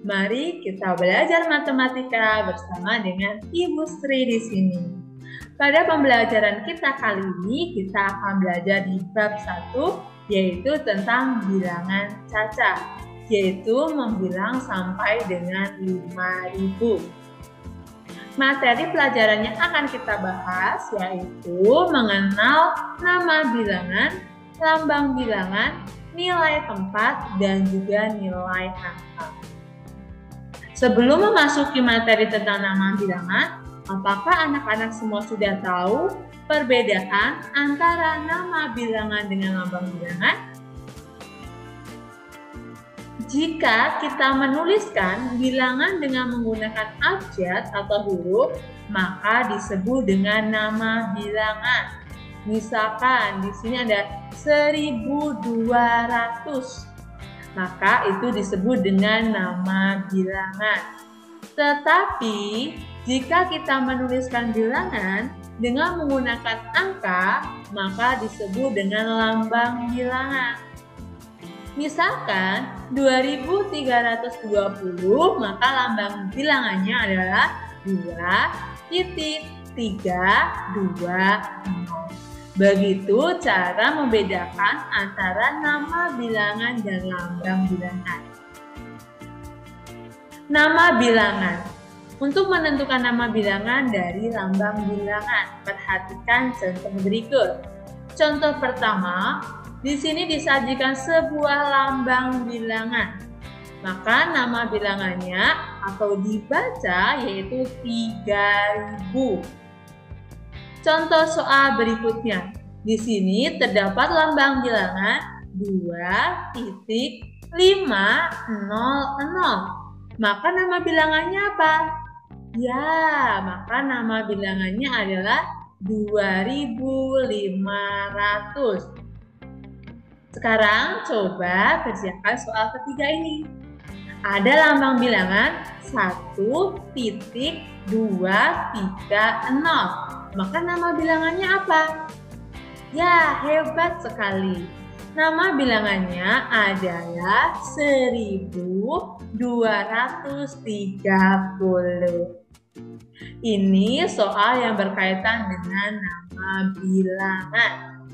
Mari kita belajar matematika bersama dengan Ibu Sri di sini. Pada pembelajaran kita kali ini, kita akan belajar di bab 1, yaitu tentang bilangan cacah, yaitu membilang sampai dengan 5.000. Materi pelajarannya akan kita bahas, yaitu mengenal nama bilangan, lambang bilangan, nilai tempat, dan juga nilai angka. Sebelum memasuki materi tentang nama bilangan, apakah anak-anak semua sudah tahu perbedaan antara nama bilangan dengan lambang bilangan? Jika kita menuliskan bilangan dengan menggunakan abjad atau huruf, maka disebut dengan nama bilangan. Misalkan di sini ada 1.200. Maka itu disebut dengan nama bilangan. Tetapi jika kita menuliskan bilangan dengan menggunakan angka, maka disebut dengan lambang bilangan. Misalkan 2.320, maka lambang bilangannya adalah 2.320. Begitu cara membedakan antara nama bilangan dan lambang bilangan. Nama bilangan. Untuk menentukan nama bilangan dari lambang bilangan, perhatikan contoh berikut. Contoh pertama, di sini disajikan sebuah lambang bilangan. Maka nama bilangannya atau dibaca yaitu 3.000. Contoh soal berikutnya. Di sini terdapat lambang bilangan 2.500. Maka nama bilangannya apa? Ya, maka nama bilangannya adalah 2.500. Sekarang coba kerjakan soal ketiga ini. Ada lambang bilangan 1.230. Maka nama bilangannya apa? Ya, hebat sekali. Nama bilangannya adalah 1.230. Ini soal yang berkaitan dengan nama bilangan.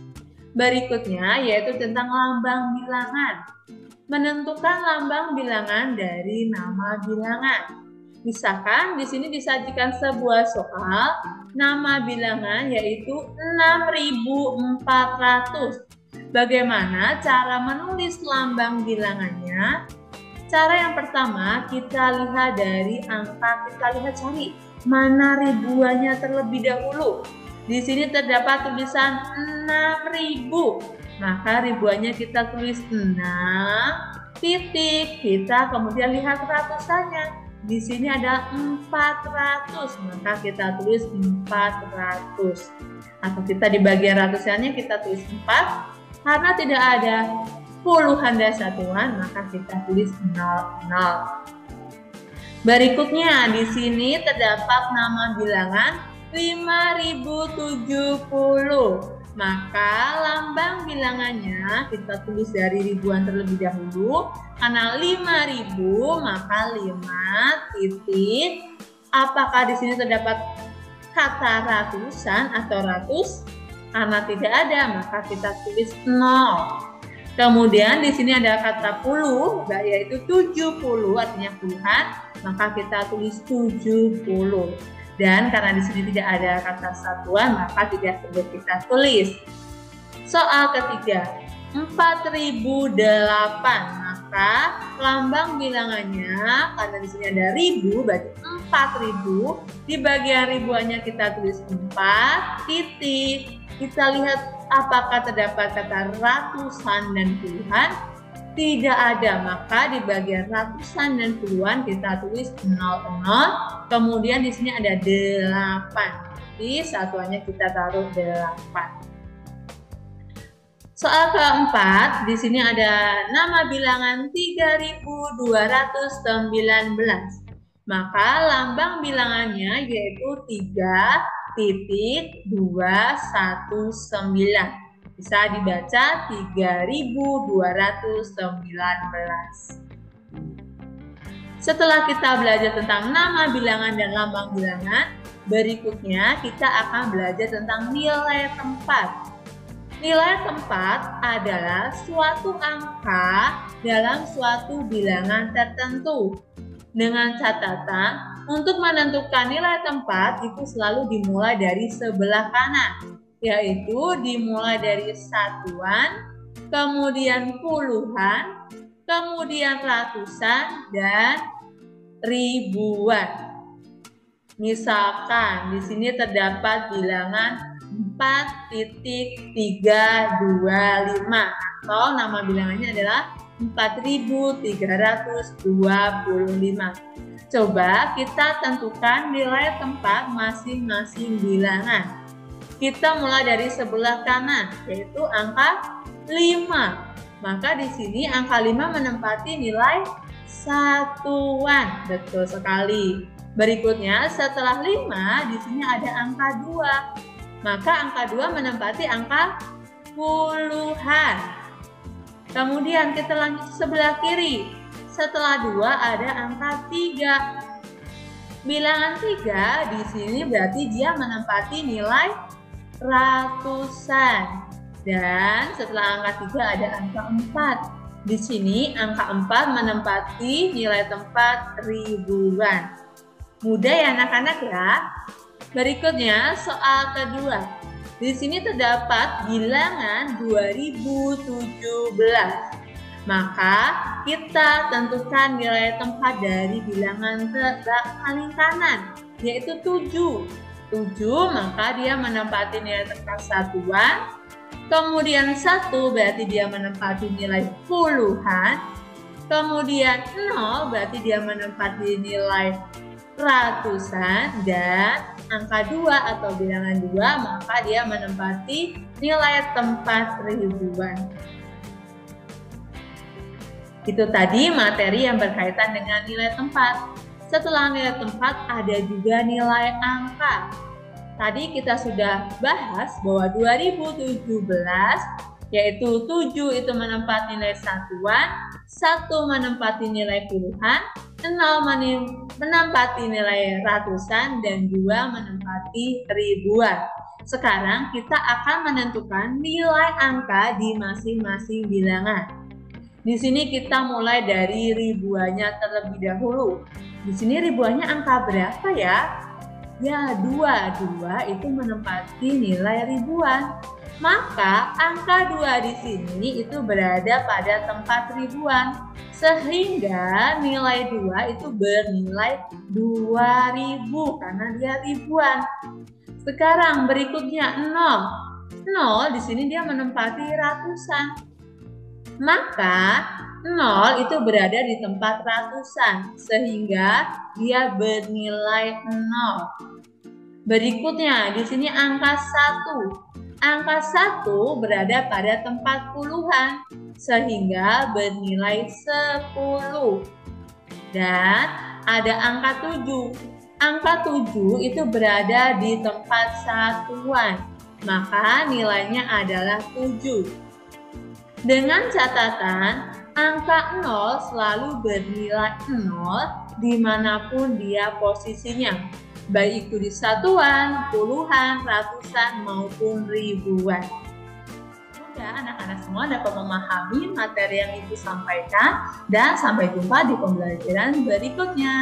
Berikutnya yaitu tentang lambang bilangan. Menentukan lambang bilangan dari nama bilangan. Misalkan di sini disajikan sebuah soal, nama bilangan yaitu 6.400. Bagaimana cara menulis lambang bilangannya? Cara yang pertama, kita lihat dari angka, kita lihat cari mana ribuannya terlebih dahulu. Di sini terdapat tulisan 6.000. Maka ribuannya kita tulis 6 titik. Kita kemudian lihat ratusannya. Di sini ada 400, maka kita tulis 400. Atau kita di bagian ratusannya kita tulis 4. Karena tidak ada puluhan dan satuan, maka kita tulis 00. Berikutnya di sini terdapat nama bilangan 5.070. Maka lambang bilangannya kita tulis dari ribuan terlebih dahulu. Karena 5.000 maka 5 titik. Apakah di sini terdapat kata ratusan atau ratus? Karena tidak ada maka kita tulis 0. Kemudian di sini ada kata puluh yaitu 70 artinya puluhan, maka kita tulis 70. Dan karena di sini tidak ada kata satuan, maka tidak perlu kita tulis. Soal ketiga, 4.008. Maka lambang bilangannya, karena di sini ada ribu, berarti 4.000. Di bagian ribuannya kita tulis 4 titik. Kita lihat apakah terdapat kata ratusan dan puluhan. Tidak ada, maka di bagian ratusan dan puluhan kita tulis 00. Kemudian di sini ada 8. Jadi satuannya kita taruh 8. Soal keempat, di sini ada nama bilangan 3.219. Maka lambang bilangannya yaitu 3.219. Bisa dibaca 3.219. Setelah kita belajar tentang nama bilangan dan lambang bilangan, berikutnya kita akan belajar tentang nilai tempat. Nilai tempat adalah suatu angka dalam suatu bilangan tertentu. Dengan catatan, untuk menentukan nilai tempat itu selalu dimulai dari sebelah kanan, yaitu dimulai dari satuan, kemudian puluhan, kemudian ratusan, dan ribuan. Misalkan di sini terdapat bilangan 4.325 atau nama bilangannya adalah 4.325. Coba kita tentukan nilai tempat masing-masing bilangan. Kita mulai dari sebelah kanan, yaitu angka 5. Maka di sini angka 5 menempati nilai satuan. Betul sekali. Berikutnya setelah 5 di sini ada angka 2. Maka angka 2 menempati angka puluhan. Kemudian kita lanjut sebelah kiri. Setelah 2 ada angka 3. Bilangan 3 di sini berarti dia menempati nilai ratusan. Dan setelah angka 3 ada angka 4. Di sini angka 4 menempati nilai tempat ribuan. Mudah ya anak-anak ya. Berikutnya soal kedua. Di sini terdapat bilangan 2017. Maka kita tentukan nilai tempat dari bilangan paling kanan, yaitu 7. 7 maka dia menempati nilai tempat satuan. Kemudian 1 berarti dia menempati nilai puluhan. Kemudian 0 berarti dia menempati nilai ratusan. Dan angka 2 atau bilangan 2 maka dia menempati nilai tempat ribuan. Itu tadi materi yang berkaitan dengan nilai tempat. Setelah nilai tempat ada juga nilai angka. Tadi kita sudah bahas bahwa 2017 yaitu 7 itu menempati nilai satuan, 1 menempati nilai puluhan, 0 menempati nilai ratusan, dan 2 menempati ribuan. Sekarang kita akan menentukan nilai angka di masing-masing bilangan. Di sini kita mulai dari ribuannya terlebih dahulu. Di sini ribuannya angka berapa ya? Ya, 2 itu menempati nilai ribuan. Maka angka 2 di sini itu berada pada tempat ribuan. Sehingga nilai 2 itu bernilai 2000 karena dia ribuan. Sekarang berikutnya 0. 0 di sini dia menempati ratusan. Maka 0 itu berada di tempat ratusan sehingga dia bernilai 0. Berikutnya di sini angka 1. Angka 1 berada pada tempat puluhan sehingga bernilai 10. Dan ada angka 7. Angka 7 itu berada di tempat satuan, maka nilainya adalah 7. Dengan catatan, angka 0 selalu bernilai 0 dimanapun dia posisinya, baik itu di satuan, puluhan, ratusan, maupun ribuan. Semoga anak-anak semua dapat memahami materi yang Ibu sampaikan dan sampai jumpa di pembelajaran berikutnya.